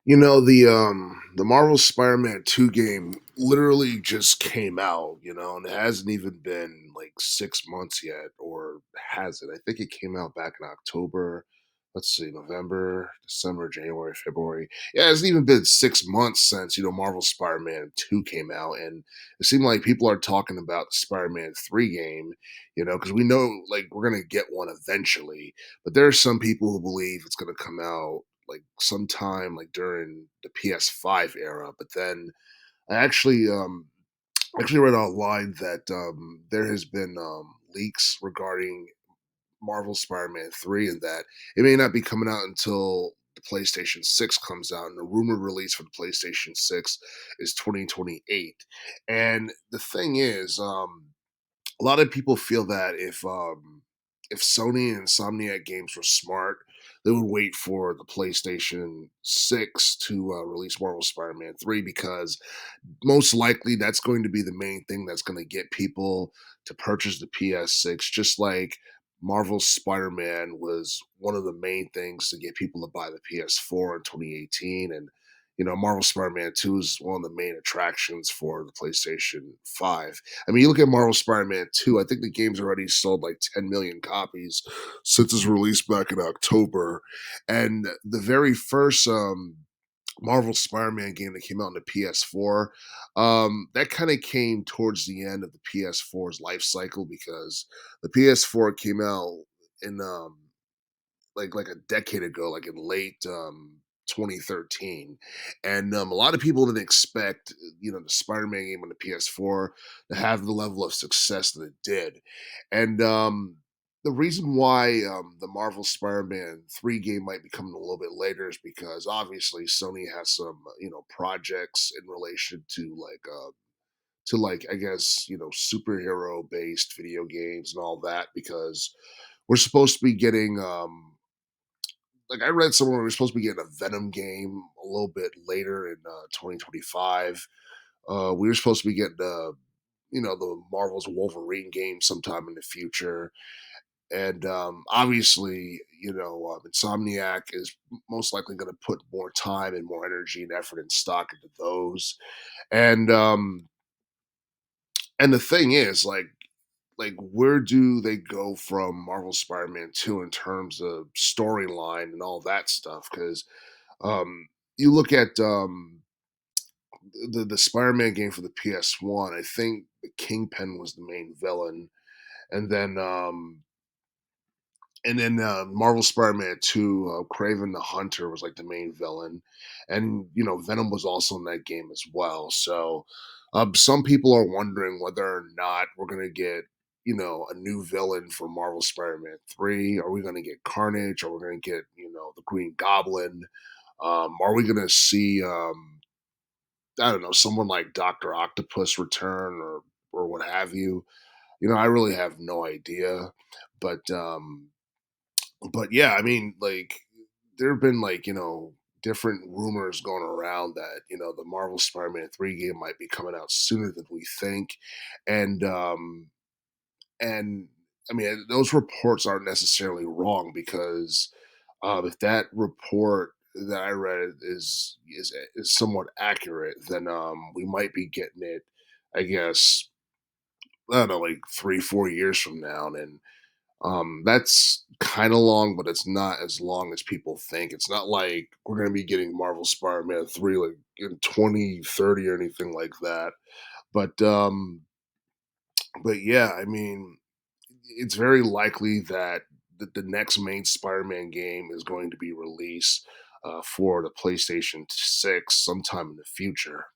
The Marvel Spider-Man 2 game literally just came out, and it hasn't even been like 6 months yet, or has it? I think it came out back in October. Let's see, November, December, January, February. Yeah, it hasn't even been 6 months since, Marvel Spider-Man 2 came out, and it seemed like people are talking about the Spider-Man 3 game, because we know like we're gonna get one eventually, but there are some people who believe it's gonna come out like sometime like during the PS5 era. But then I actually read online that there has been leaks regarding Marvel Spider-Man 3 and that it may not be coming out until the PlayStation 6 comes out, and the rumored release for the PlayStation 6 is 2028. And the thing is, a lot of people feel that if Sony and Insomniac Games were smart, they would wait for the PlayStation 6 to release Marvel Spider-Man 3, because most likely that's going to be the main thing that's going to get people to purchase the PS6, just like Marvel Spider-Man was one of the main things to get people to buy the PS4 in 2018. And Marvel Spider-Man 2 is one of the main attractions for the PlayStation 5. I mean, you look at Marvel Spider-Man 2, I think the game's already sold like 10 million copies since its release back in October. And the very first Marvel Spider-Man game that came out on the PS4, that kind of came towards the end of the PS4's life cycle, because the PS4 came out in like a decade ago, like in late 2013, and a lot of people didn't expect the Spider-Man game on the PS4 to have the level of success that it did, and the reason why the Marvel Spider-Man 3 game might be coming a little bit later is because obviously Sony has some projects in relation to I guess superhero based video games and all that, because we're supposed to be getting like I read somewhere we're supposed to be getting a Venom game a little bit later in 2025. We were supposed to be getting the Marvel's Wolverine game sometime in the future, and obviously Insomniac is most likely going to put more time and more energy and effort and stock into those, and the thing is like where do they go from Marvel Spider-Man 2 in terms of storyline and all that stuff? Because you look at the Spider-Man game for the PS1. I think the Kingpin was the main villain, and then Marvel Spider-Man 2, Craven the Hunter was like the main villain, and Venom was also in that game as well. So some people are wondering whether or not we're gonna get a new villain for Marvel Spider-Man 3. Are we gonna get Carnage? Are we gonna get the Green Goblin? Are we gonna see I don't know, someone like Doctor Octopus return, or what have you? I really have no idea, but yeah, I mean, like, there have been like different rumors going around that the Marvel Spider-Man 3 game might be coming out sooner than we think, and and I mean those reports aren't necessarily wrong, because if that report that I read is somewhat accurate, then we might be getting it, I guess, I don't know, like 3-4 years from now. And that's kind of long, but it's not as long as people think. It's not like we're going to be getting Marvel Spider-Man 3 like in 2030 or anything like that. But yeah, I mean, it's very likely that the next main Spider-Man game is going to be released for the PlayStation 6 sometime in the future.